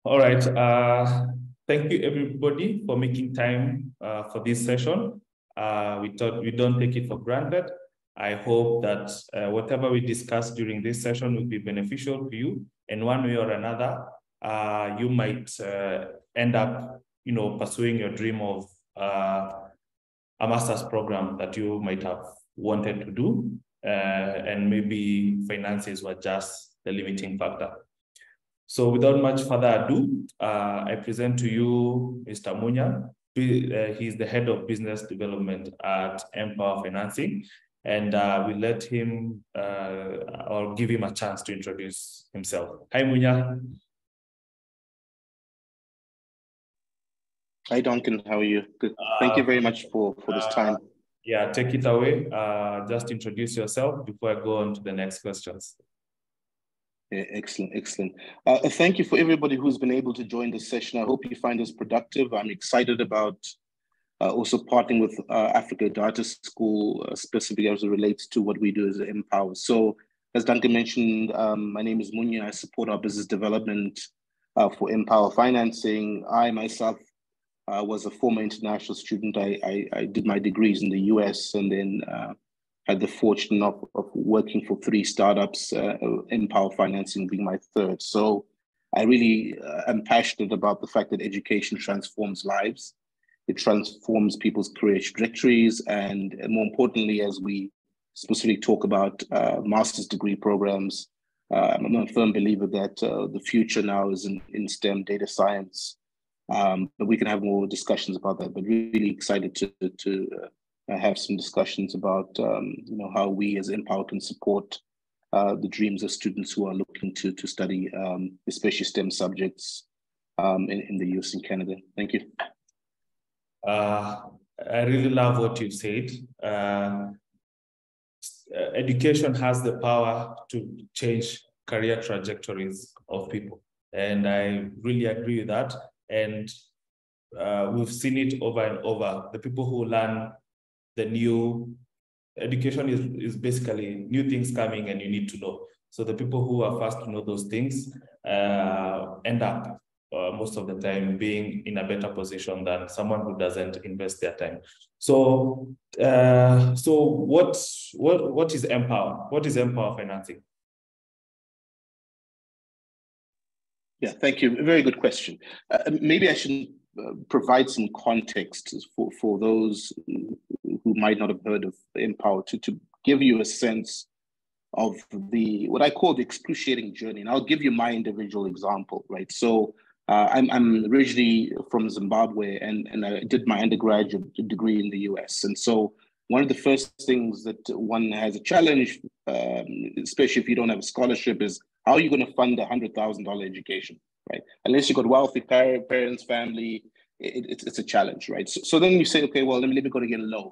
All right. Thank you, everybody, for making time for this session. We don't take it for granted. I hope that whatever we discuss during this session will be beneficial to you in one way or another. You might end up, pursuing your dream of a master's program that you might have wanted to do, and maybe finances were just the limiting factor. So without much further ado, I present to you Mr. Munya. He's the head of business development at Mpower Financing, and we'll let him or give him a chance to introduce himself. Hi, Munya. Hi, Duncan. How are you? Good. Thank you very much for this time. Yeah, take it away. Just introduce yourself before I go on to the next questions. Yeah, excellent, excellent. Thank you for everybody who's been able to join this session. I hope you find this productive. I'm excited about also partnering with Africa Data School, specifically as it relates to what we do as Mpower. So as Duncan mentioned, my name is Munya. I support our business development for Mpower Financing. I myself was a former international student. I did my degrees in the US and then had the fortune of working for 3 startups, Mpower Financing being my 3rd. So I really am passionate about the fact that education transforms lives. It transforms people's career trajectories. And more importantly, as we specifically talk about master's degree programs, I'm a firm believer that the future now is in STEM, data science. But we can have more discussions about that, but really excited to have some discussions about how we as Mpower can support the dreams of students who are looking to study, especially STEM subjects in the US and Canada. Thank you. I really love what you said. Education has the power to change career trajectories of people. And I really agree with that. And we've seen it over and over. The people who learn the new education is basically new things coming and you need to know. So the people who are first to know those things end up most of the time being in a better position than someone who doesn't invest their time. So, what is Mpower? What is Mpower Financing? Yeah, thank you. Very good question. Maybe I should provide some context for those who might not have heard of Mpower to give you a sense of what I call the excruciating journey. And I'll give you my individual example, right? So I'm originally from Zimbabwe and I did my undergraduate degree in the US. And so one of the first things that one has a challenge, especially if you don't have a scholarship, is how are you going to fund a $100,000 education, right? Unless you've got wealthy parents, family, it's a challenge, right? So then you say, okay, well, let me go to get a loan.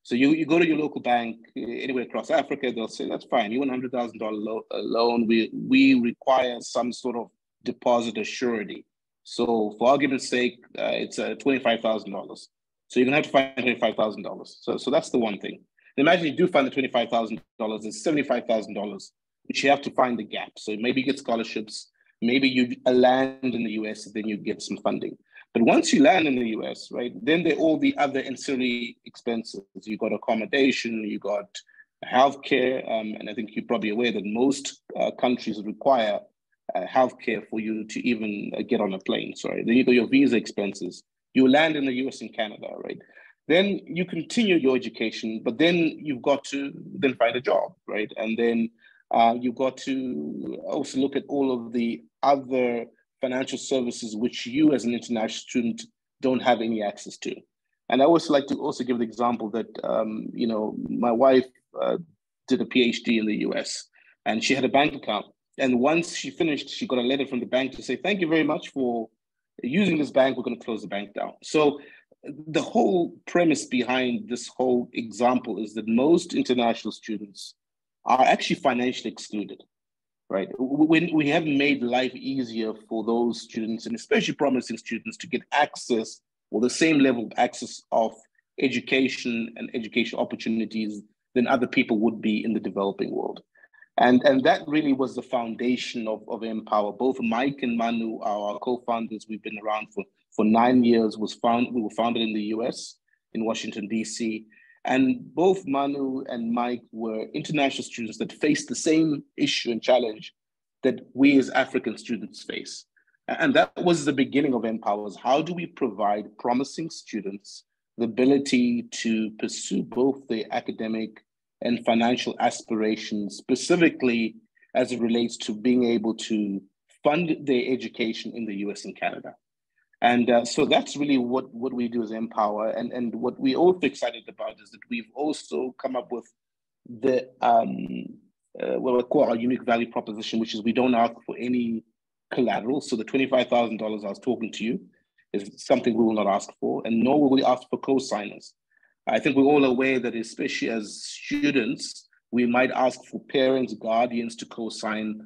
So you go to your local bank anywhere across Africa, they'll say, that's fine. You want a $100,000 loan. We require some sort of deposit or surety. So for argument's sake, it's $25,000. So you're gonna have to find $25,000. So that's the one thing. And imagine you do find the $25,000, it's $75,000, which you have to find the gap. So maybe you get scholarships, maybe you land in the US, and then you get some funding. But once you land in the US, right, then there are all the other ancillary expenses. You got accommodation, you got healthcare, and I think you're probably aware that most countries require healthcare for you to even get on a plane. Sorry, then you got your visa expenses. You land in the US and Canada, right? Then you continue your education, but then you've got to then find a job, right? And then you've got to also look at all of the other financial services which you as an international student don't have any access to. And I always like to also give the example that, my wife did a PhD in the US and she had a bank account. And once she finished, she got a letter from the bank to say, thank you very much for using this bank, we're going to close the bank down. So the whole premise behind this whole example is that most international students are actually financially excluded, right? We have made life easier for those students, and especially promising students, to get access or the same level of access of education and education opportunities than other people would be in the developing world. And that really was the foundation of Mpower. Both Mike and Manu, our co-founders, we've been around for 9 years. We were founded in the US, in Washington, DC. And both Manu and Mike were international students that faced the same issue and challenge that we as African students face. And that was the beginning of Mpower's. How do we provide promising students the ability to pursue both their academic and financial aspirations, specifically as it relates to being able to fund their education in the US and Canada? And so that's really what we do as Mpower. And what we're also excited about is that we've also come up with the what we call our unique value proposition, which is we don't ask for any collateral. So the $25,000 I was talking to you is something we will not ask for, and nor will we ask for co-signers. I think we're all aware that, especially as students, we might ask for parents, guardians to co-sign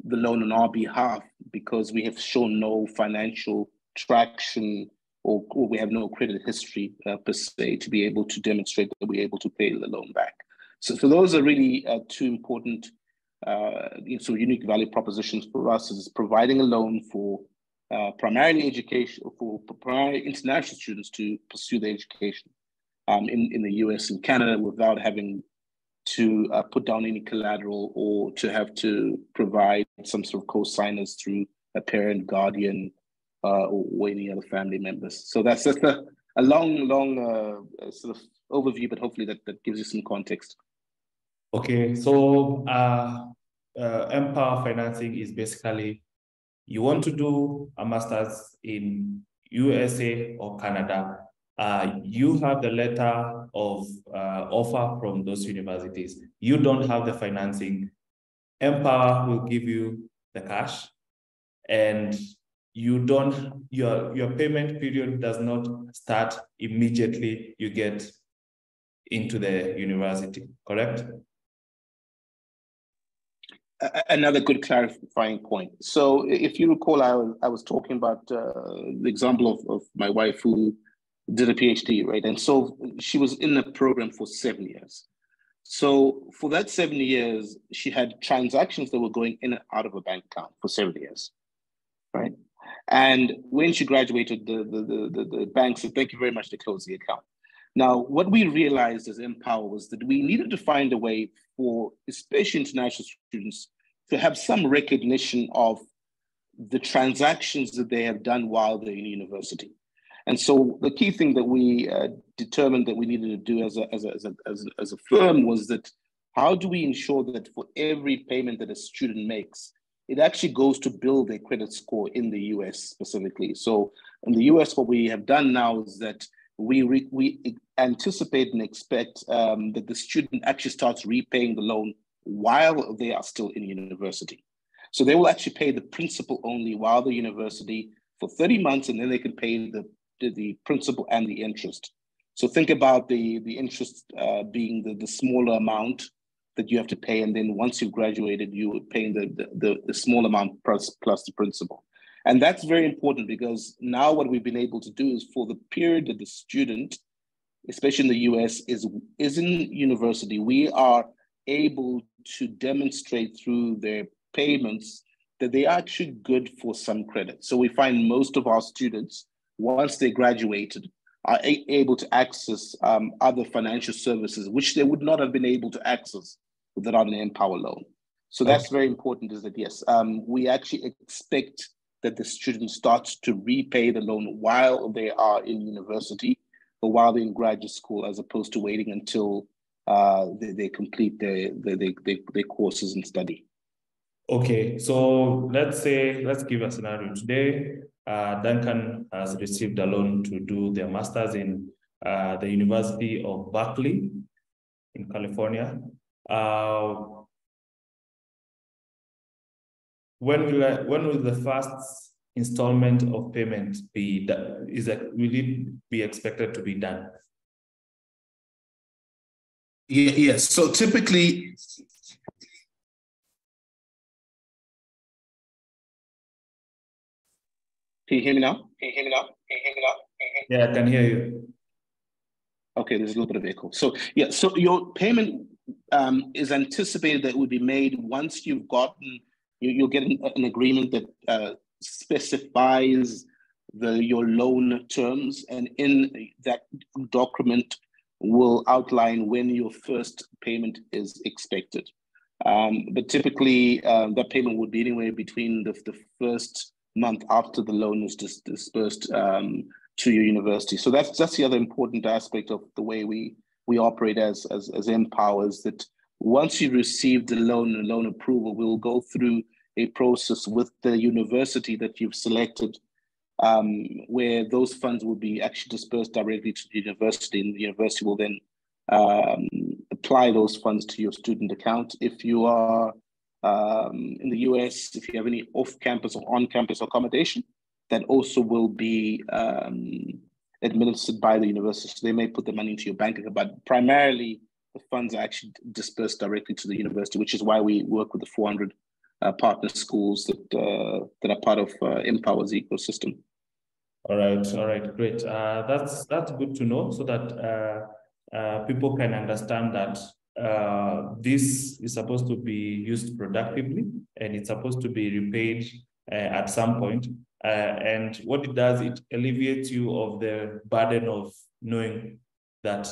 the loan on our behalf because we have shown no financial traction or we have no credit history per se to be able to demonstrate that we're able to pay the loan back. So those are really two important unique value propositions for us, is providing a loan for primarily education, for primarily international students to pursue their education in the US and Canada without having to put down any collateral or to have to provide some sort of co-signers through a parent, guardian, or any other family members. So that's just a long sort of overview, but hopefully that gives you some context. Okay, so Mpower Financing is basically, you want to do a master's in USA or Canada, you have the letter of offer from those universities. You don't have the financing. Mpower will give you the cash, and you don't, your payment period does not start immediately you get into the university, correct? Another good clarifying point. So if you recall, I was talking about the example of my wife who did a PhD, right? And so she was in the program for 7 years. So for that 7 years, she had transactions that were going in and out of a bank account for 7 years, right? And when she graduated, the bank said, "Thank you very much," to close the account. Now, what we realized as Mpower was that we needed to find a way for especially international students to have some recognition of the transactions that they have done while they're in university. And so the key thing that we determined that we needed to do as a firm was that, how do we ensure that for every payment that a student makes, it actually goes to build their credit score in the US specifically? So in the US, what we have done now is that we anticipate and expect that the student actually starts repaying the loan while they are still in university. So they will actually pay the principal only while they're university for 30 months, and then they can pay the principal and the interest. So think about the interest being the smaller amount that you have to pay, and then once you've graduated, you're paying the small amount plus the principal. And that's very important, because now what we've been able to do is, for the period that the student, especially in the US, is in university, we are able to demonstrate through their payments that they are actually good for some credit. So we find most of our students, once they graduated, are able to access other financial services, which they would not have been able to access without an Mpower loan. So that's very important, is that, yes, we actually expect that the student starts to repay the loan while they are in university or while they're in graduate school, as opposed to waiting until they complete their courses and study. Okay, so let's give a scenario. Today, Duncan has received a loan to do their master's in the University of Berkeley in California. When will the first installment of payment be done? Will it be expected to be done? Yes. So typically, can you hear me now? Yeah, I can hear you. Okay, there's a little bit of echo. So yeah, so your payment is anticipated that will be made once you've gotten, you'll get an agreement that specifies your loan terms, and in that document will outline when your first payment is expected. But typically, that payment would be anywhere between the first month after the loan is disbursed to your university. So that's the other important aspect of the way we operate as Mpower, is that once you receive the loan approval, we'll go through a process with the university that you've selected, where those funds will be actually dispersed directly to the university, and the university will then apply those funds to your student account. If you are in the US, if you have any off-campus or on-campus accommodation, that also will be administered by the university. So they may put the money into your bank account, but primarily the funds are actually dispersed directly to the university, which is why we work with the 400 partner schools that are part of Mpower's ecosystem. All right, great. That's good to know, so that people can understand that this is supposed to be used productively, and it's supposed to be repaid at some point. And what it does, it alleviates you of the burden of knowing that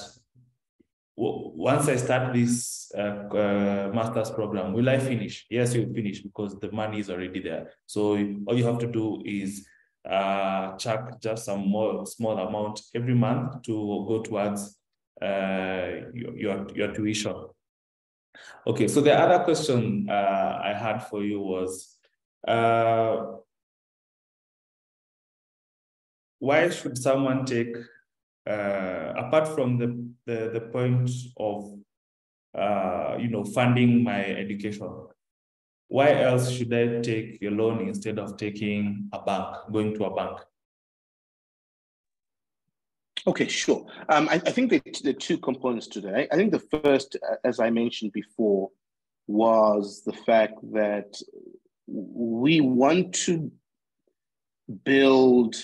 once I start this master's program, will I finish? Yes, you'll finish because the money is already there. So all you have to do is chuck just some more small amount every month to go towards your tuition. Okay, so the other question I had for you was, why should someone take, apart from the point of funding my education, why else should I take a loan instead of taking going to a bank? Okay, sure. I think there are two components to that. I think the first, as I mentioned before, was the fact that we want to build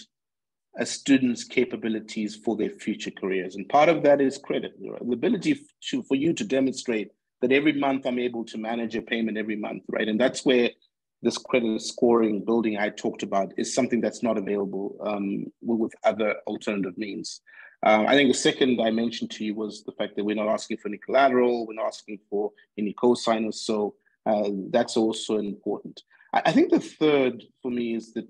a student's capabilities for their future careers. And part of that is credit, the ability for you to demonstrate that every month I'm able to manage a payment every month, right? And that's where this credit scoring building I talked about is something that's not available with other alternative means. I think the second I mentioned to you was the fact that we're not asking for any collateral, we're not asking for any co-signers, so that's also important. I think the third for me is that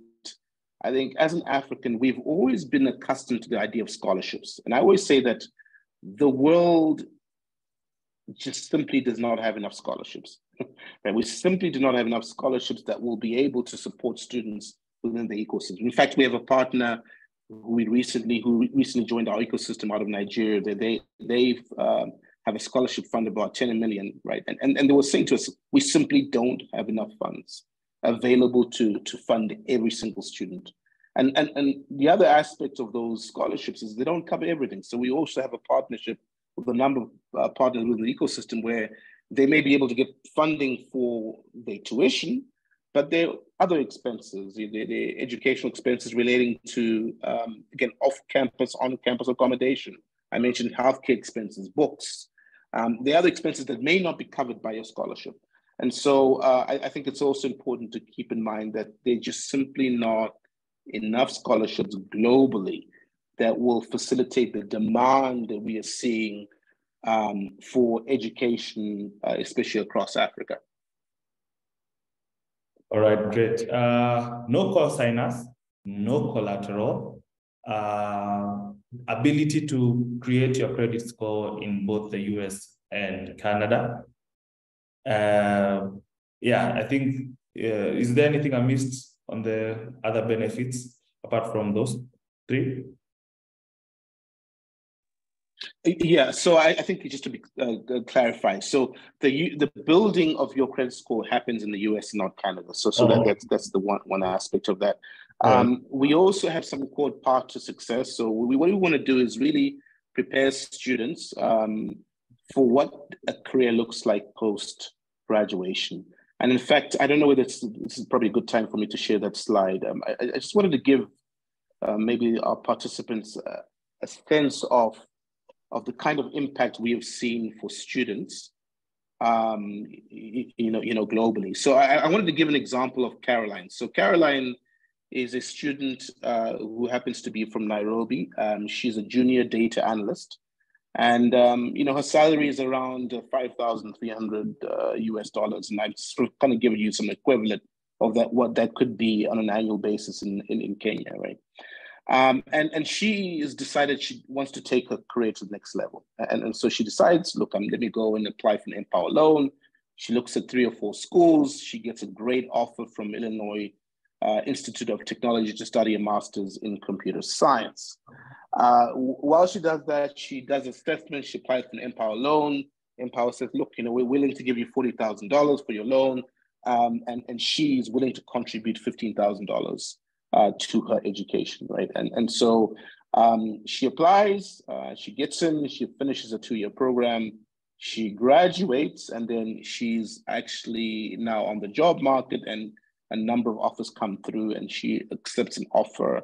I think as an African, we've always been accustomed to the idea of scholarships. And I always say that the world just simply does not have enough scholarships. Right? We simply do not have enough scholarships that will be able to support students within the ecosystem. In fact, we have a partner who recently joined our ecosystem out of Nigeria. They have a scholarship fund of about 10 million, right? And they were saying to us, we simply don't have enough funds available to fund every single student. And the other aspect of those scholarships is they don't cover everything. So we also have a partnership with a number of partners within the ecosystem where they may be able to get funding for their tuition, but their other expenses, their educational expenses relating to, again, off-campus, on-campus accommodation. I mentioned healthcare expenses, books, the other expenses that may not be covered by your scholarship. And so I think it's also important to keep in mind that there's just simply not enough scholarships globally that will facilitate the demand that we are seeing for education, especially across Africa. All right, great. No co-signers, no collateral, ability to create your credit score in both the US and Canada. Yeah, I think, is there anything I missed on the other benefits apart from those three? Yeah, so I think just to be clarify, so the building of your credit score happens in the US, not Canada. So that's the one aspect of that. We also have something called Path to Success. So what we want to do is really prepare students for what a career looks like post graduation. And in fact, I don't know whether this is probably a good time for me to share that slide. I just wanted to give maybe our participants a sense of the kind of impact we have seen for students globally. So I wanted to give an example of Caroline. So Caroline is a student who happens to be from Nairobi. She's a junior data analyst. And, her salary is around 5,300 US dollars. And I've sort of kind of given you some equivalent of that, what that could be on an annual basis in Kenya, right? And she has decided she wants to take her career to the next level. And so she decides, look, let me go and apply for an Mpower loan. She looks at 3 or 4 schools. She gets a great offer from Illinois Institute of Technology to study a master's in computer science. While she does that, she does assessment. She applies for an Mpower loan. Mpower says, look, we're willing to give you $40,000 for your loan. And she's willing to contribute $15,000 to her education, right? And so she applies, she gets in, she finishes a 2-year program, she graduates, and then she's actually now on the job market, and a number of offers come through, and she accepts an offer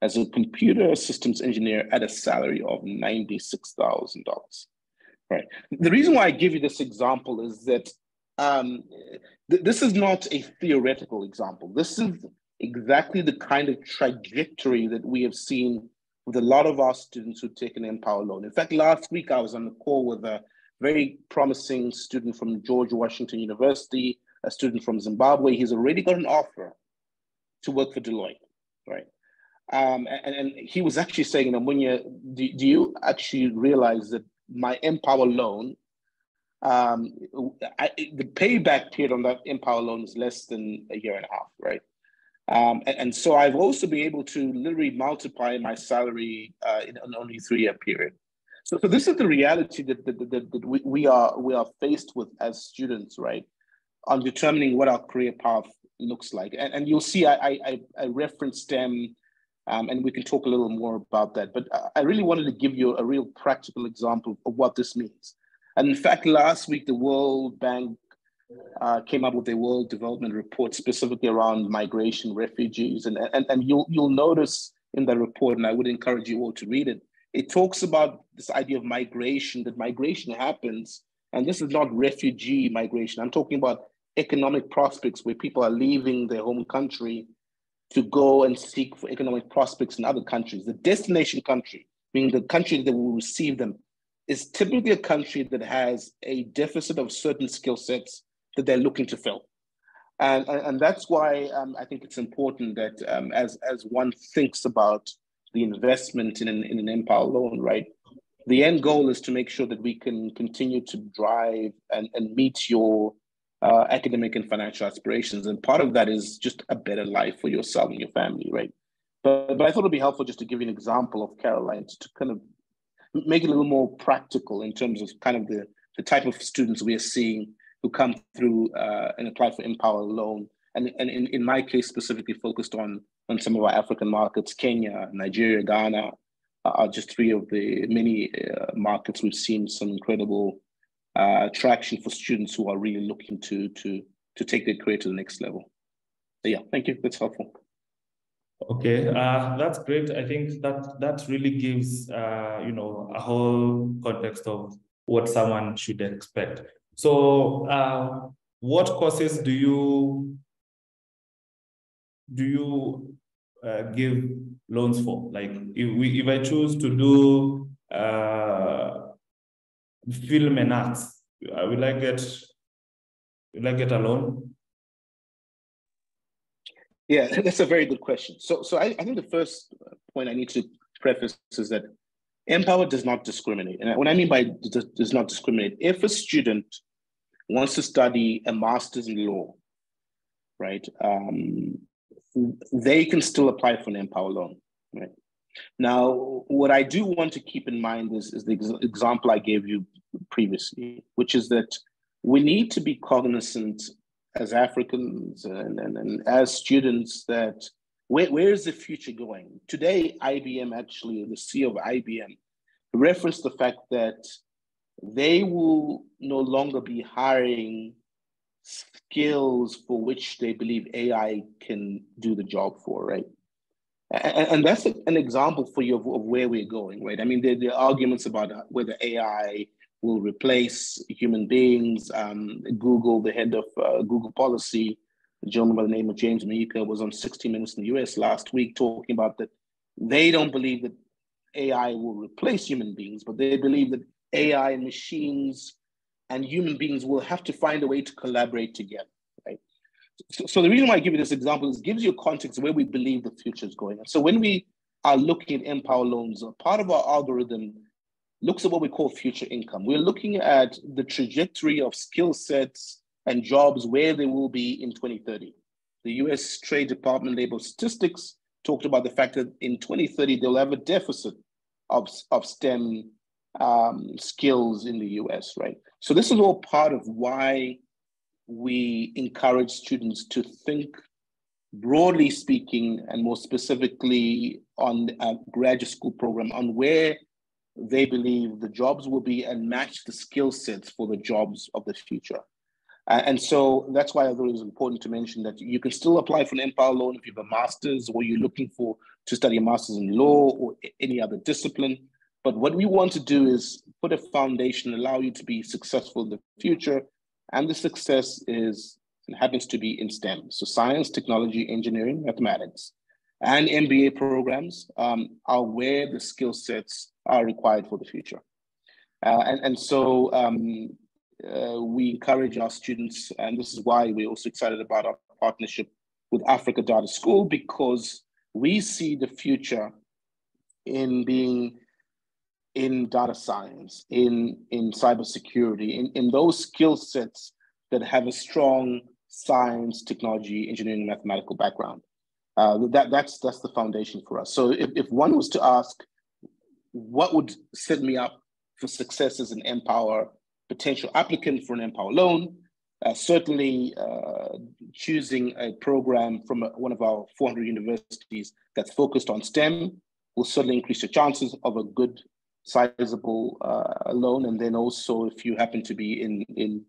as a computer systems engineer at a salary of $96,000, right? The reason why I give you this example is that this is not a theoretical example. This is exactly the kind of trajectory that we have seen with a lot of our students who take an Mpower loan. In fact, last week I was on a call with a very promising student from George Washington University, a student from Zimbabwe. He's already got an offer to work for Deloitte, right? And he was actually saying, Munya, do you actually realize that my Mpower loan, the payback period on that Mpower loan is less than a year and a half, right? And so I've also been able to literally multiply my salary in an only 3-year period. So this is the reality that we are faced with as students, right, on determining what our career path looks like. And you'll see I reference STEM, and we can talk a little more about that. But I really wanted to give you a real practical example of what this means. And in fact, last week, the World Bank came up with a World Development Report specifically around migration, refugees. And you'll notice in the report, and I would encourage you all to read it, it talks about this idea of migration, that migration happens. And this is not refugee migration. I'm talking about economic prospects where people are leaving their home country to go and seek for economic prospects in other countries. The destination country, meaning the country that will receive them, is typically a country that has a deficit of certain skill sets that they're looking to fill. And that's why I think it's important that as one thinks about the investment in an Mpower loan, right, the end goal is to make sure that we can continue to drive and meet your academic and financial aspirations. And part of that is just a better life for yourself and your family, right? But I thought it'd be helpful just to give you an example of Caroline to kind of make it a little more practical in terms of kind of the type of students we are seeing who come through and apply for Mpower loan. And in my case, specifically focused on some of our African markets. Kenya, Nigeria, Ghana are just 3 of the many markets we've seen some incredible traction for students who are really looking to take their career to the next level. So yeah, thank you. That's helpful. Okay, that's great. I think that really gives a whole context of what someone should expect. So, what courses do you give loans for? Like, if I choose to do film and arts, will I get a loan? Yeah, that's a very good question. So I think the first point I need to preface is that Mpower does not discriminate. And what I mean by does not discriminate, if a student wants to study a master's in law, right, they can still apply for an Mpower loan, right? Now, what I do want to keep in mind is the example I gave you previously, which is that we need to be cognizant as Africans and as students that where is the future going? Today, IBM actually, the CEO of IBM, referenced the fact that they will no longer be hiring skills for which they believe AI can do the job for, right? And that's an example for you of where we're going, right? I mean, there are arguments about whether AI will replace human beings. Google, the head of Google policy, a gentleman by the name of James Munya, was on 60 Minutes in the US last week talking about that they don't believe that AI will replace human beings, but they believe that AI and machines and human beings will have to find a way to collaborate together, right? So the reason why I give you this example is it gives you a context of where we believe the future is going. And so when we are looking at Mpower loans, part of our algorithm looks at what we call future income. We're looking at the trajectory of skill sets and jobs where they will be in 2030. The US Trade Department Labor Statistics talked about the fact that in 2030, they'll have a deficit of STEM skills in the US, right? So this is all part of why we encourage students to think, broadly speaking, and more specifically on a graduate school program, on where they believe the jobs will be and match the skill sets for the jobs of the future. And so that's why I thought it was important to mention that you can still apply for an Mpower loan if you have a master's or you're looking to study a master's in law or any other discipline. But what we want to do is put a foundation, allow you to be successful in the future. And the success happens to be in STEM. So science, technology, engineering, mathematics, and MBA programs are where the skill sets are required for the future. So we encourage our students, and this is why we're also excited about our partnership with Africa Data School, because we see the future in being in data science, in cybersecurity, in those skill sets that have a strong science, technology, engineering, mathematical background. That's the foundation for us. So if one was to ask, what would set me up for success as an Mpower potential applicant for an Mpower loan, certainly choosing a program from one of our 400 universities that's focused on STEM will certainly increase your chances of a good, sizable loan. And then also, if you happen to be in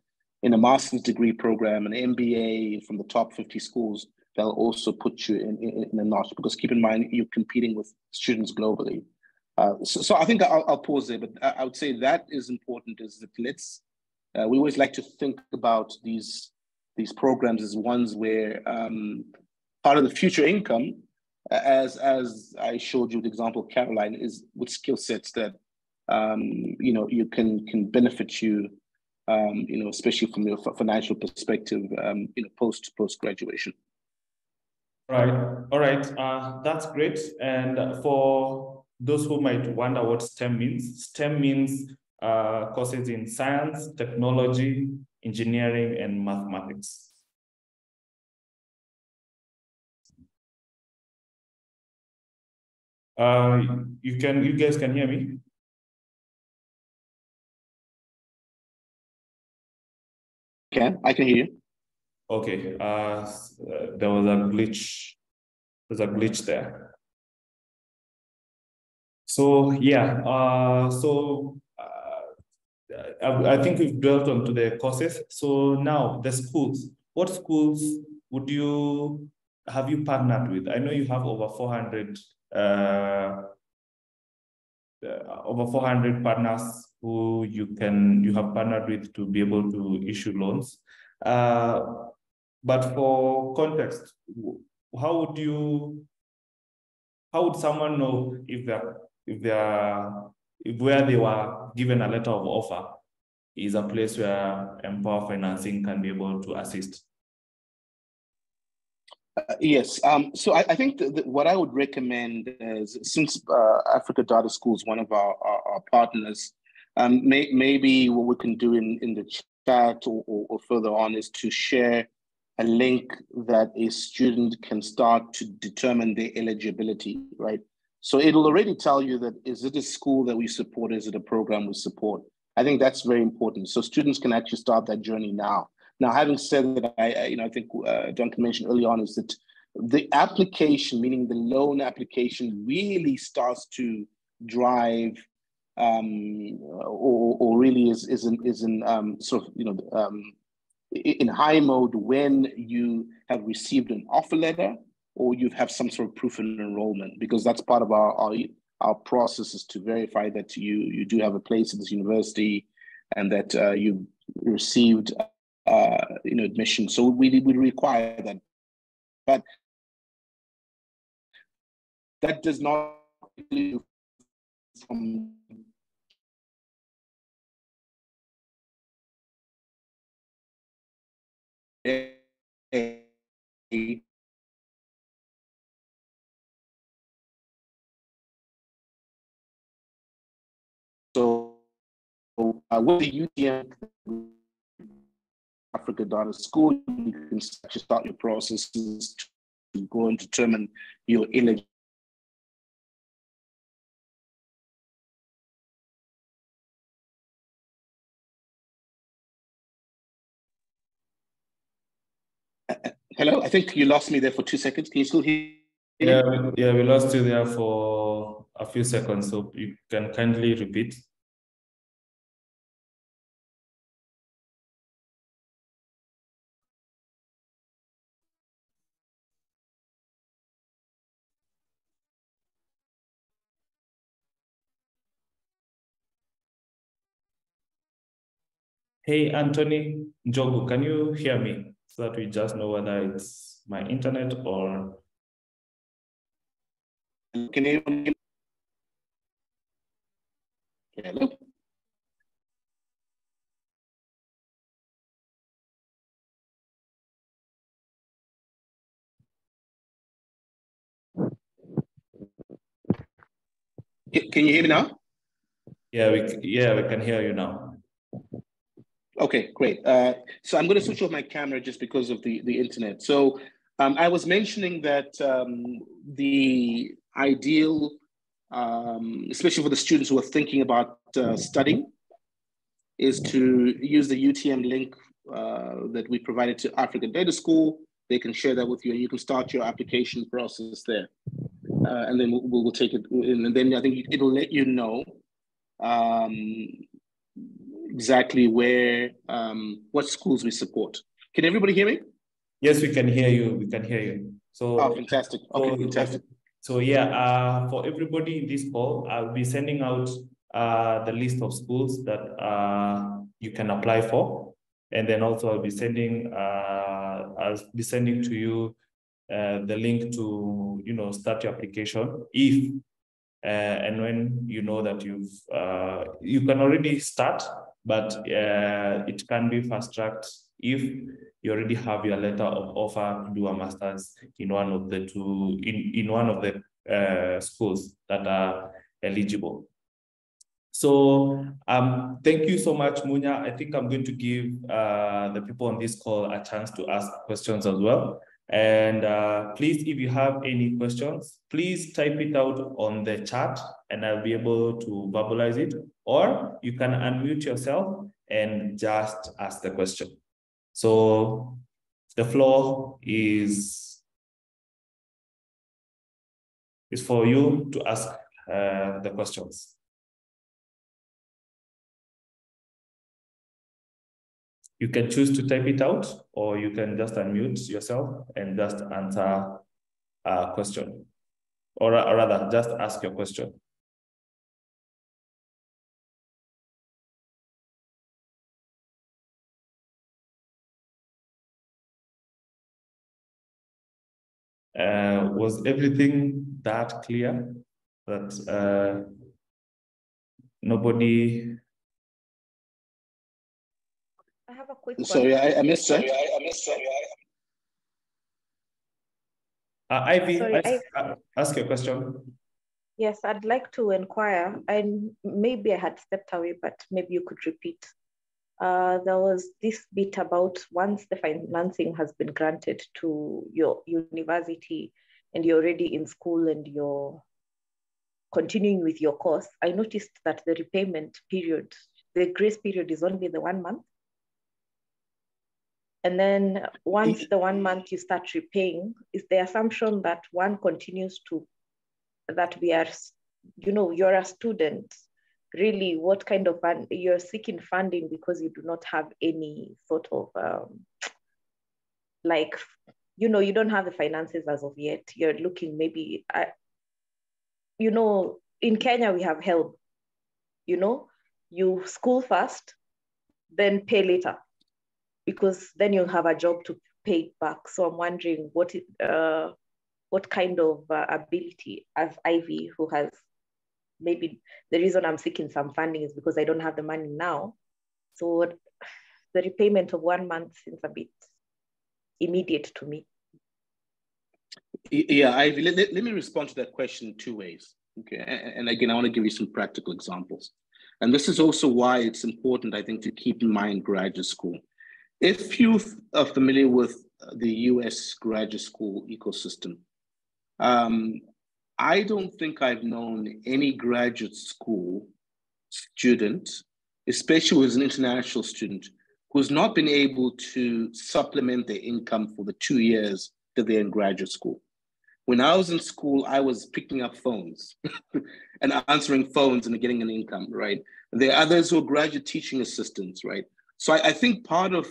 a master's degree program, an MBA from the top 50 schools, they'll also put you in a notch, because keep in mind, you're competing with students globally. So I think I'll pause there, but I would say that is important, is that we always like to think about these programs as ones where part of the future income, as I showed you the example of Caroline, is with skill sets that you can benefit you, especially from your financial perspective, post graduation. All right. That's great. And for those who might wonder what STEM means courses in science, technology, engineering, and mathematics. You guys can hear me? I can hear you. Okay. There was a glitch. There's a glitch there. So yeah. I think we've dwelt onto the courses. So now the schools. What schools have you partnered with? I know you have over 400 partners who you have partnered with to be able to issue loans. But for context, how would someone know if where they were given a letter of offer is a place where Mpower Financing can be able to assist? Yes. So I think that what I would recommend is, since Africa Data School is one of our partners, maybe what we can do in the chat or further on is to share a link that a student can start to determine their eligibility, right? So it'll already tell you that, is it a school that we support? Is it a program we support? I think that's very important. So students can actually start that journey now. Now, having said that, I think Duncan mentioned early on, is that the application, meaning the loan application, really starts to drive or really is in sort of, in high mode when you have received an offer letter or you have some sort of proof of enrollment, because that's part of our process, is to verify that you do have a place at this university and that you received admission. So we require that, but that does not from with the UTM Africa Data School, you can start your processes to go and determine your eligibility. Hello, I think you lost me there for 2 seconds. Can you still hear me? Yeah, we lost you there for a few seconds, so you can kindly repeat. Hey, Anthony Njogu, can you hear me so that we just know whether it's my internet or... Can you hear me? Hello? Can you hear me now? Yeah, we can hear you now. Okay, great. So I'm going to switch off my camera just because of the internet. So I was mentioning that the ideal, especially for the students who are thinking about studying, is to use the UTM link that we provided to African Data School. They can share that with you, and you can start your application process there. And then we'll take it, and then I think it'll let you know exactly where, what schools we support. Can everybody hear me? Yes, we can hear you. We can hear you. So, fantastic. Okay, fantastic. So yeah, for everybody in this call, I'll be sending out the list of schools that you can apply for, and then also I'll be sending to you the link to start your application if and when you know that you can already start, but it can be fast-tracked if you already have your letter of offer to do a master's in one of the schools that are eligible. So thank you so much, Munya. I think I'm going to give the people on this call a chance to ask questions as well. And please, if you have any questions, please type it out on the chat and I'll be able to verbalize it, or you can unmute yourself and just ask the question. So the floor is for you to ask the questions. You can choose to type it out, or you can just unmute yourself and just answer a question, or rather, just ask your question. Was everything that clear? That nobody... I have a quick one. Sorry, I missed that. Ivy, Sorry, ask your question. Yes, I'd like to inquire, and maybe I had stepped away, but maybe you could repeat. There was this bit about once the financing has been granted to your university and you're already in school and you're continuing with your course, I noticed that the repayment period, the grace period is only the 1 month. And then once the 1 month you start repaying, is the assumption that one continues to, that we are, you're a student, really what kind of fund, you're seeking funding because you do not have any sort of, you don't have the finances as of yet. You're looking maybe, in Kenya we have help, you school first, then pay later, because then you'll have a job to pay it back. So I'm wondering what kind of ability as Ivy, who has, maybe the reason I'm seeking some funding is because I don't have the money now. So the repayment of 1 month seems a bit immediate to me. Yeah, Ivy, let me respond to that question in 2 ways. Okay, and again, I want to give you some practical examples. And this is also why it's important, I think, to keep in mind graduate school. If you are familiar with the US graduate school ecosystem, I don't think I've known any graduate school student, especially who is an international student, who's not been able to supplement their income for the 2 years that they're in graduate school. When I was in school, I was picking up phones and answering phones and getting an income, right? There are others who are graduate teaching assistants, right? So I think part of,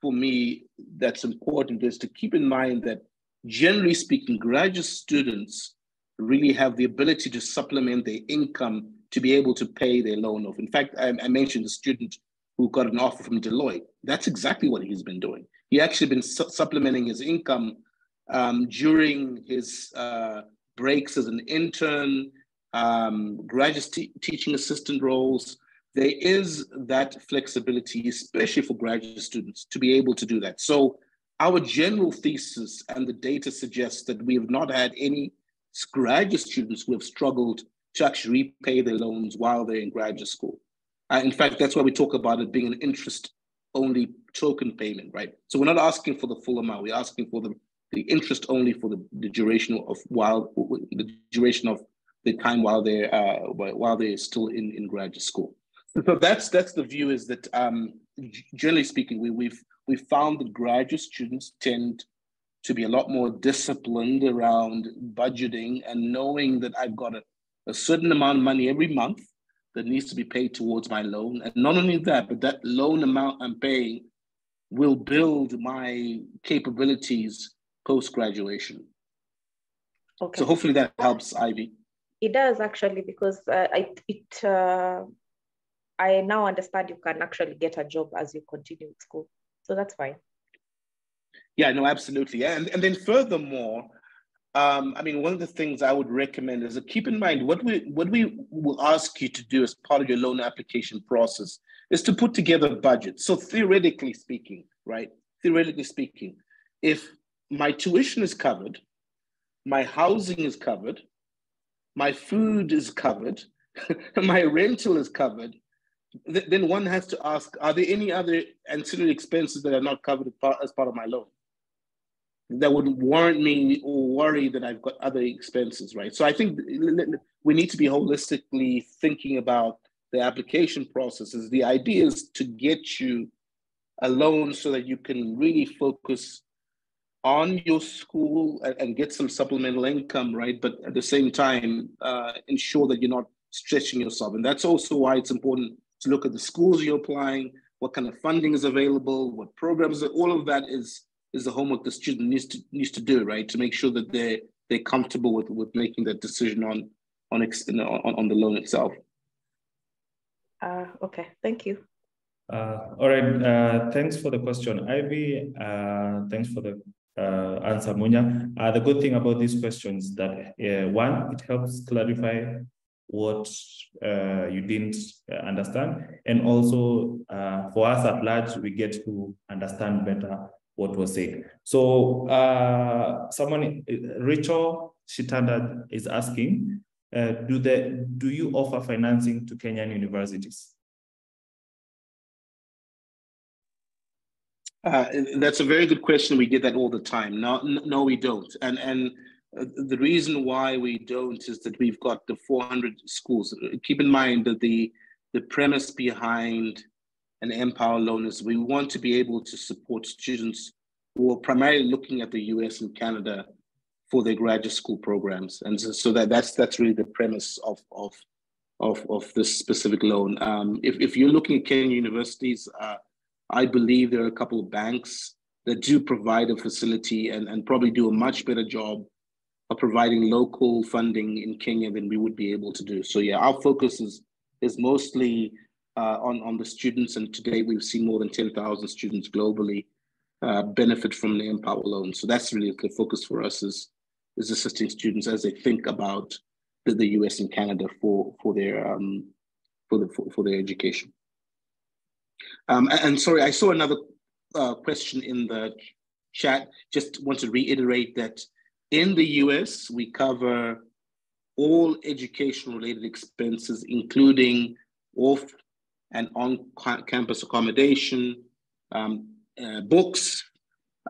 for me, that's important is to keep in mind that, generally speaking, graduate students really have the ability to supplement their income to be able to pay their loan off. In fact, I mentioned a student who got an offer from Deloitte. That's exactly what he's been doing. He actually been supplementing his income during his breaks as an intern, graduate teaching assistant roles. There is that flexibility, especially for graduate students, to be able to do that. So our general thesis and the data suggests that we have not had any graduate students who have struggled to actually repay their loans while they're in graduate school. In fact, that's why we talk about it being an interest-only token payment, right? So we're not asking for the full amount. We're asking for the interest only for the duration of the time while they're still in graduate school. So that's the view, is that generally speaking, we've found that graduate students tend to be a lot more disciplined around budgeting and knowing that I've got a certain amount of money every month that needs to be paid towards my loan. And not only that, but that loan amount I'm paying will build my capabilities post-graduation. Okay. So hopefully that helps, Ivy. It does, actually, because I now understand you can actually get a job as you continue with school. So that's fine. Yeah, no, absolutely. And then furthermore, I mean, one of the things I would recommend is to keep in mind what we will ask you to do as part of your loan application process is to put together a budget. So theoretically speaking, right? Theoretically speaking, if my tuition is covered, my housing is covered, my food is covered, my rental is covered, then one has to ask, are there any other ancillary expenses that are not covered as part of my loan that would warrant me or worry that I've got other expenses, right? So I think we need to be holistically thinking about the application processes. The idea is to get you a loan so that you can really focus on your school and get some supplemental income, right? But at the same time, ensure that you're not stretching yourself. And that's also why it's important to look at the schools you're applying, what kind of funding is available, what programs, all of that is the homework the student needs to do, right? To make sure that they're comfortable with making that decision on the loan itself. Okay, thank you. All right, thanks for the question, Ivy. Thanks for the answer, Munya. The good thing about these questions is that one, it helps clarify what you didn't understand, and also for us at large, we get to understand better what was said. So Rachel Shitanda is asking, do you offer financing to Kenyan universities? That's a very good question. We get that all the time. No, we don't. And the reason why we don't is that we've got the 400 schools. Keep in mind that the premise behind an Mpower loan is we want to be able to support students who are primarily looking at the US and Canada for their graduate school programs. And so that's really the premise of this specific loan. If you're looking at Kenyan universities, I believe there are a couple of banks that do provide a facility and probably do a much better job of providing local funding in Kenya than we would be able to do. So yeah, our focus is mostly on the students. And today we've seen more than 10,000 students globally benefit from the Mpower loan. So that's really the focus for us, is assisting students as they think about the US and Canada for their education. And sorry, I saw another question in the chat. Just want to reiterate that in the US, we cover all education-related expenses, including off and on-campus accommodation, books,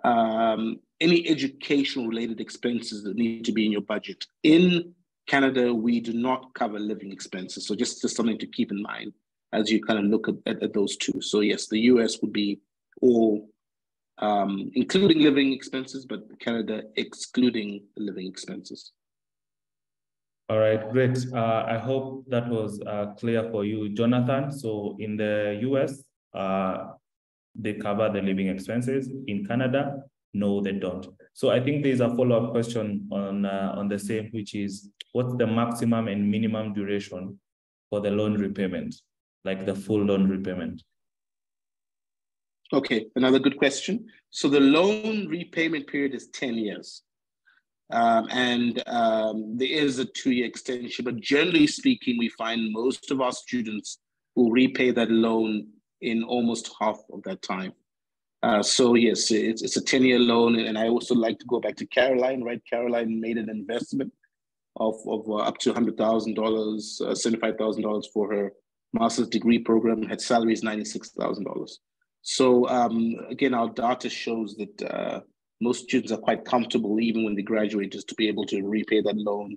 any education-related expenses that need to be in your budget. In Canada, we do not cover living expenses. So just something to keep in mind as you kind of look at those two. So yes, the US would be all, including living expenses, but Canada excluding the living expenses. All right, great. I hope that was clear for you, Jonathan. So in the US, they cover the living expenses. In Canada, no, they don't. So I think there's a follow-up question on the same, which is, what's the maximum and minimum duration for the loan repayment, like the full loan repayment? Okay, another good question. So the loan repayment period is 10 years. There is a 2-year extension, but generally speaking, we find most of our students will repay that loan in almost half of that time. So yes, it's a 10-year loan. And I also like to go back to Caroline, right? Caroline made an investment of up to $100,000, $75,000 for her master's degree program, had salaries $96,000. So again, our data shows that most students are quite comfortable, even when they graduate, just to be able to repay that loan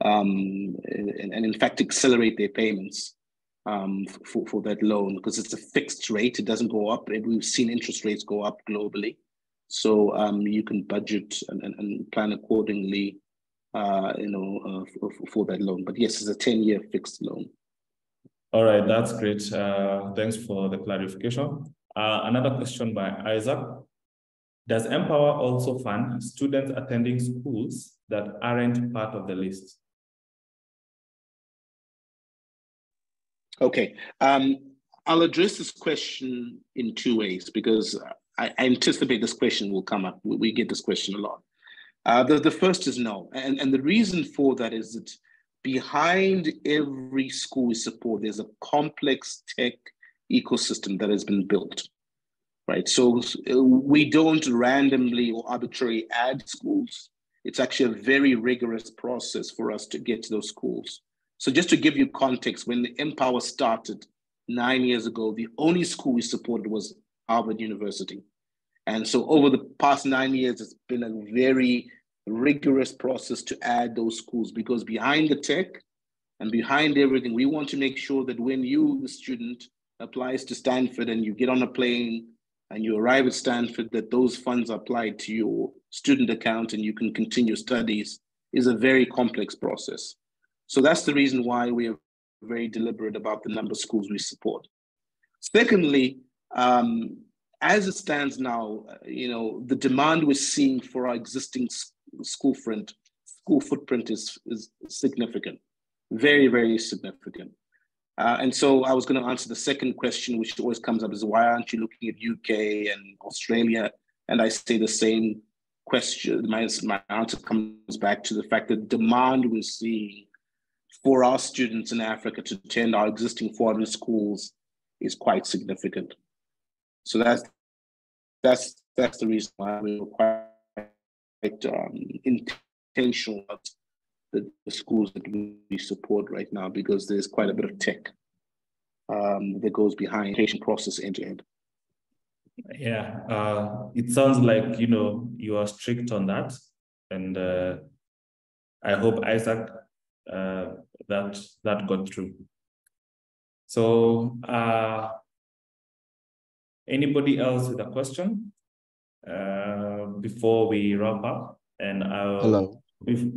and in fact accelerate their payments for that loan, because it's a fixed rate. It doesn't go up. We've seen interest rates go up globally. So you can budget and plan accordingly for that loan. But yes, it's a 10-year fixed loan. All right, that's great. Thanks for the clarification. Another question by Isaac. Does Mpower also fund students attending schools that aren't part of the list? Okay, I'll address this question in 2 ways, because I anticipate this question will come up. We get this question a lot. The first is no, and the reason for that is that behind every school we support, there's a complex tech ecosystem that has been built, right? So we don't randomly or arbitrarily add schools. It's actually a very rigorous process for us to get to those schools. So just to give you context, when the Mpower started 9 years ago, the only school we supported was Harvard University. And so over the past 9 years, it's been a very rigorous process to add those schools, because behind the tech and behind everything, we want to make sure that when you, the student, applies to Stanford and you get on a plane and you arrive at Stanford, that those funds are applied to your student account and you can continue studies, is a very complex process. So that's the reason why we are very deliberate about the number of schools we support. Secondly, as it stands now, the demand we're seeing for our existing school footprint is significant, very, very significant. And so I was going to answer the second question, which always comes up, is why aren't you looking at UK and Australia? And I say the same question. My answer comes back to the fact that demand we're seeing for our students in Africa to attend our existing foreign schools is quite significant. So that's the reason why we're quite intentional about the schools that we support right now, because there's quite a bit of tech that goes behind the education process end to end. Yeah, it sounds like you are strict on that, and I hope, Isaac, that got through. So anybody else with a question before we wrap up? And Hello.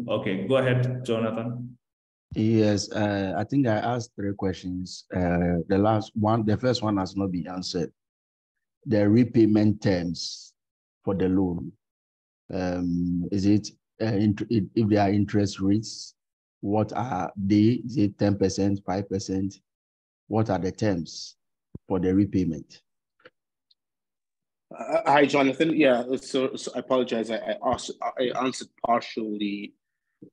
Okay, go ahead, Jonathan. Yes, I think I asked 3 questions. The first one has not been answered. The repayment terms for the loan. Is it if there are interest rates? What are they? Is it 10%, 5%? what are the terms for the repayment? Hi, Jonathan. Yeah, so I apologize. I answered partially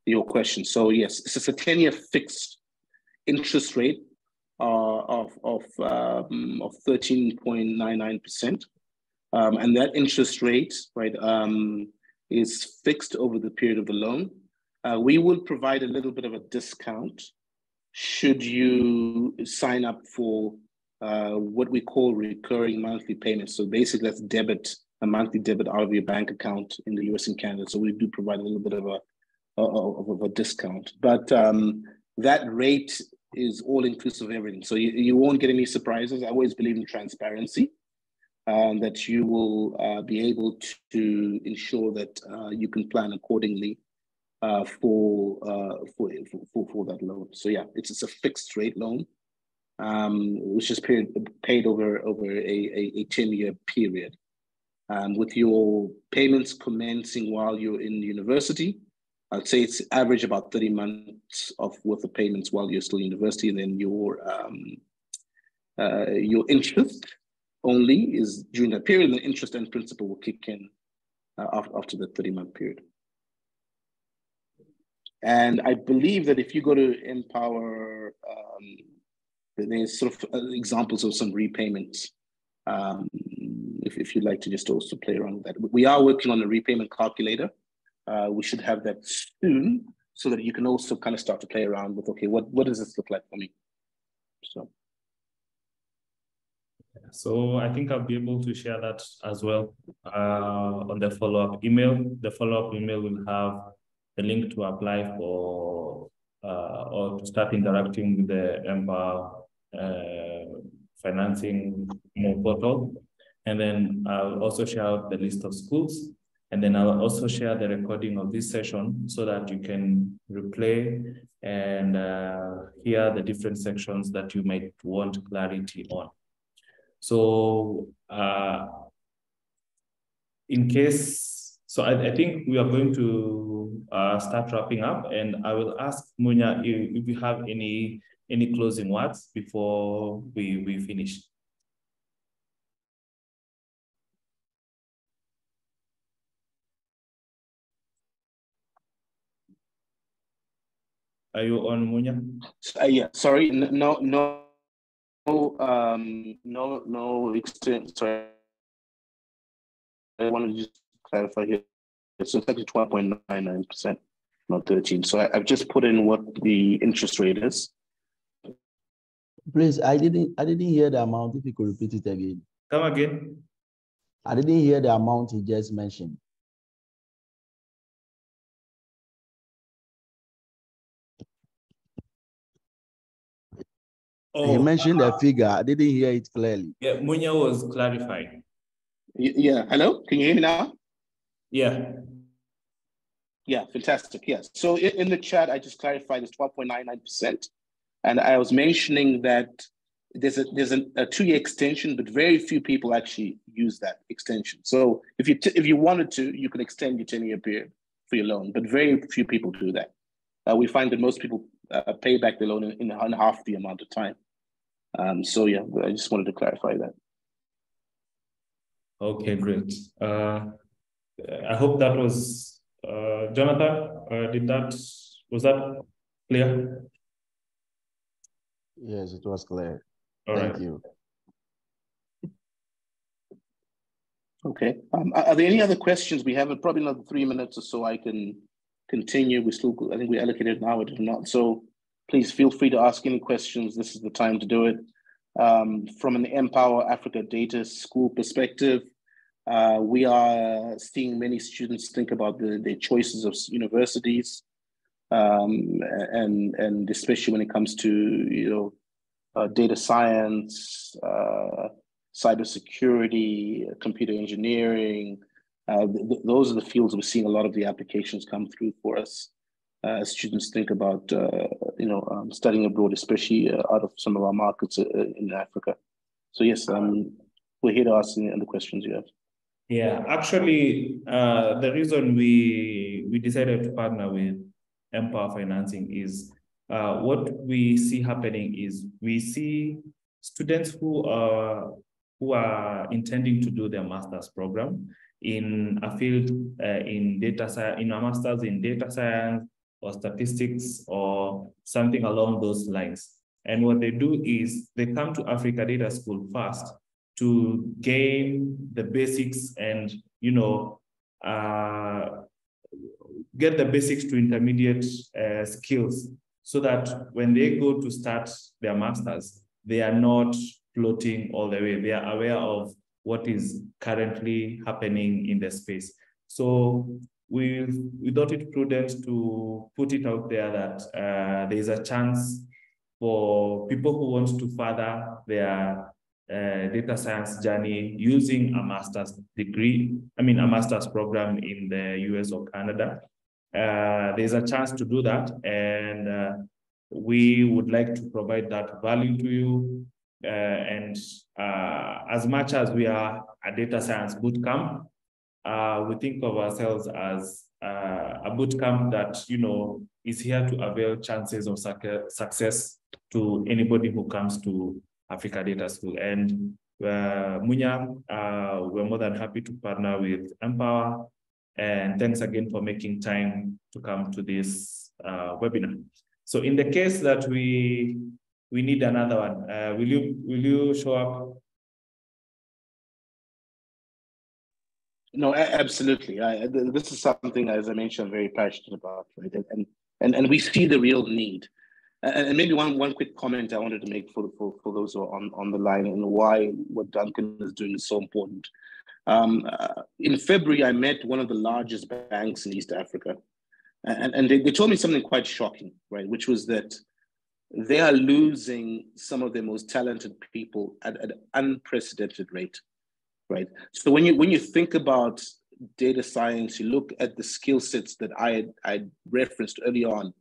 your question. So yes, it's a 10-year fixed interest rate of 13.99%, and that interest rate, right, is fixed over the period of the loan. We will provide a little bit of a discount should you sign up for what we call recurring monthly payments. So basically, that's a monthly debit out of your bank account in the US and Canada. So we do provide a little bit of a discount, but that rate is all inclusive of everything. So you won't get any surprises. I always believe in transparency, that you will be able to ensure that you can plan accordingly for that loan. So yeah, it's a fixed rate loan, which is paid over a 10-year period, with your payments commencing while you're in university. I'd say it's average about 30 months worth of payments while you're still in university, and then your interest only is during that period. The interest and principal will kick in after the 30-month period. And I believe that if you go to Mpower, there's sort of examples of some repayments. If you'd like to just also play around with that. We are working on a repayment calculator. We should have that soon, so that you can also kind of start to play around with, okay, what does this look like for me? So I think I'll be able to share that as well on the follow-up email. The follow-up email will have the link to apply for or to start interacting with the Mpower Financing portal. And then I'll also share out the list of schools. And then I'll also share the recording of this session so that you can replay and hear the different sections that you might want clarity on. So I think we are going to start wrapping up, and I will ask Munya if you have any closing words before we finish. Are you on, Munya? Yeah, sorry, no extent. Sorry, I wanted to just clarify here. So it's actually 12.99%, not 13. So I've just put in what the interest rate is. Please, I didn't hear the amount. If you could repeat it again. Come again. I didn't hear the amount you just mentioned. Oh, you mentioned a figure. I didn't hear it clearly. Yeah, Munya was clarifying. Yeah. Hello, can you hear me now? Yeah. Yeah, fantastic. Yes. So in the chat, I just clarified it's 12.99%, and I was mentioning that there's a 2-year extension, but very few people actually use that extension. So if you wanted to, you could extend your 10-year period for your loan, but very few people do that. We find that most people pay back the loan in half the amount of time. So yeah, I just wanted to clarify that. Okay, great. I hope that was Jonathan. Was that clear? Yes, it was clear. Thank you. Okay. Are there any other questions? We have probably another 3 minutes or so. I can continue. I think we allocated an hour, did not. So please feel free to ask any questions. This is the time to do it. From an Mpower Africa Data School perspective, we are seeing many students think about their choices of universities, and especially when it comes to data science, cybersecurity, computer engineering. Those are the fields we're seeing a lot of the applications come through for us as students think about studying abroad, especially out of some of our markets in Africa. So yes, we're here to ask any other questions you have. Yeah, actually, the reason we decided to partner with Mpower Financing is what we see happening is we see students who are intending to do their master's program in a field in data science, in a master's in data science or statistics or something along those lines. And what they do is they come to Africa Data School first to gain the basics and, you know, get the basics to intermediate skills so that when they go to start their masters, they are not floating all the way. They are aware of what is currently happening in the space. So we thought it prudent to put it out there that there is a chance for people who want to further their data science journey using a master's degree, a master's program in the US or Canada. There's a chance to do that, and we would like to provide that value to you. And as much as we are a data science bootcamp, we think of ourselves as a bootcamp that, you know, is here to avail chances of success to anybody who comes to Africa Data School. And Munya, we're more than happy to partner with Mpower. And thanks again for making time to come to this webinar. So in the case that we need another one, will you show up? No, absolutely. This is something, as I mentioned, I'm very passionate about, right? And we see the real need. And maybe one quick comment I wanted to make for those who are on the line and why what Duncan is doing is so important. In February, I met one of the largest banks in East Africa, and they told me something quite shocking, right? Which was that they are losing some of their most talented people at an unprecedented rate, right? So when you think about data science, you look at the skill sets that I referenced early on.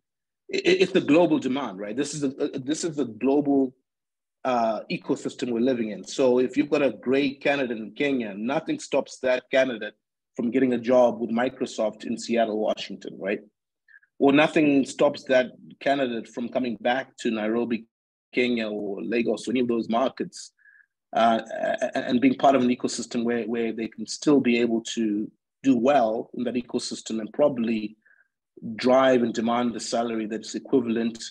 It's the global demand, right? This is the global ecosystem we're living in. So if you've got a great candidate in Kenya, nothing stops that candidate from getting a job with Microsoft in Seattle, Washington, right? Or nothing stops that candidate from coming back to Nairobi, Kenya, or Lagos, or any of those markets, and being part of an ecosystem where they can still be able to do well in that ecosystem and probably drive and demand the salary that's equivalent,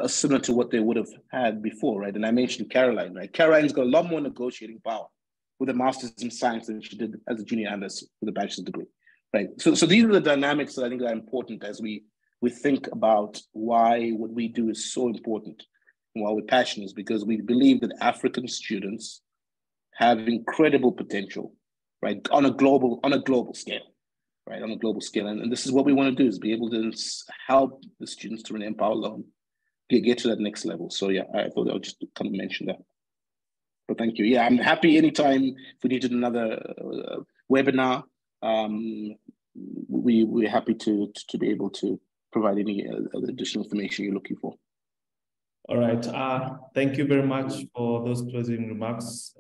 similar to what they would have had before, right? And I mentioned Caroline, right? Caroline's got a lot more negotiating power with a master's in science than she did as a junior analyst with a bachelor's degree, right? So these are the dynamics that I think are important as we think about why what we do is so important and why we're passionate, is because we believe that African students have incredible potential, right? On a global scale. Right, on a global scale. And this is what we want to do, is be able to help the students through an Mpower loan get to that next level. So yeah, I thought I would just kind of mention that. But thank you. Yeah, I'm happy anytime if we needed another webinar. We're happy to be able to provide any additional information you're looking for. All right. Thank you very much for those closing remarks.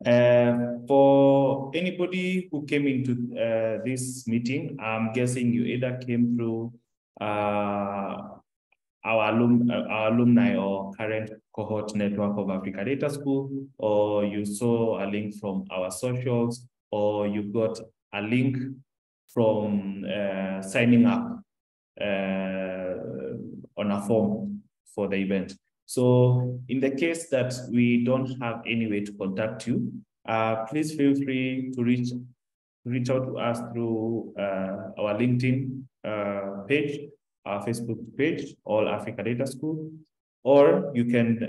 For anybody who came into this meeting, I'm guessing you either came through our alumni or current cohort network of Africa Data School, or you saw a link from our socials, or you got a link from signing up on a form for the event. So in the case that we don't have any way to contact you, please feel free to reach out to us through our LinkedIn page, our Facebook page, All Africa Data School, or you can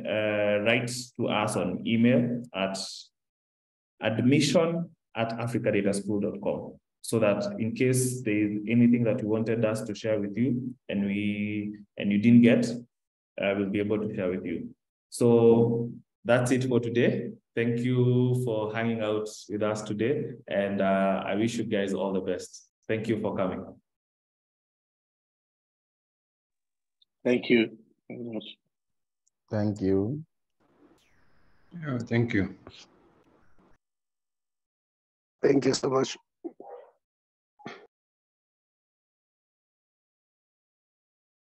write to us on email at admission@africadataschool.com, so that in case there's anything that you wanted us to share with you and you didn't get, we'll be able to share with you. So that's it for today. Thank you for hanging out with us today, and I wish you guys all the best. Thank you for coming. Thank you very much. Thank you. Yeah, thank you. Thank you so much.